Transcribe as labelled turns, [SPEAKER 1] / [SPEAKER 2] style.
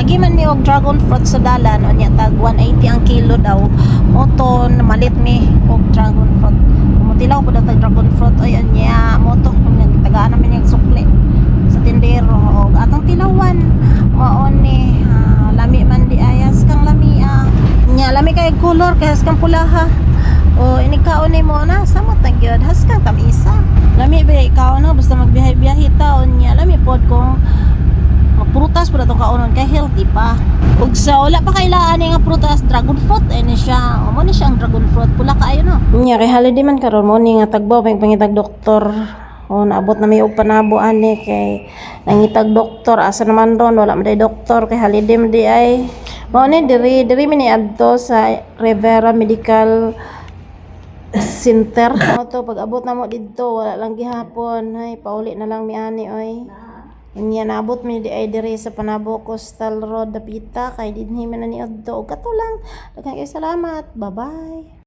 [SPEAKER 1] Agi man mi og dragon fruit sa dalan, unya tag 180 ang kilo daw. Moto malit mi og dragon fruit. Mutilaw po daw tag dragon fruit oy unya moto tagaan namin yung sukli sa tindero og atong tilawan. Mao ni lami man di ayas kang lami nya lami kay color kay has kang pulaha. O inikaon ni mo na sa mo tagyod has kang tamisa. Lami ba ikaw no basta magbiyahe-biyahe taon nya lami pod kung prutas po na itong kaunon kay healthy pa. Ug sa wala pa kailaan nga prutas dragon fruit ni siya mo ni siya ang dragon fruit pula kaayo no nya kay holiday man karon mo ni nga tagbaw pangitag doktor o naabot na may og panabo ani kay nangitag doktor asa naman ron wala man day doktor kay holiday man di ay mao ni diri mi ni adto sa Rivera Medical Center mo to pag abot na mo didto wala lang gihapon ay pauli na lang mi ani oy. Inya naabot mi di ay diri sa Panabo Coastal Road Dapita kay dinhi man ni adto og kato lang. Daghang kay salamat. Bye-bye.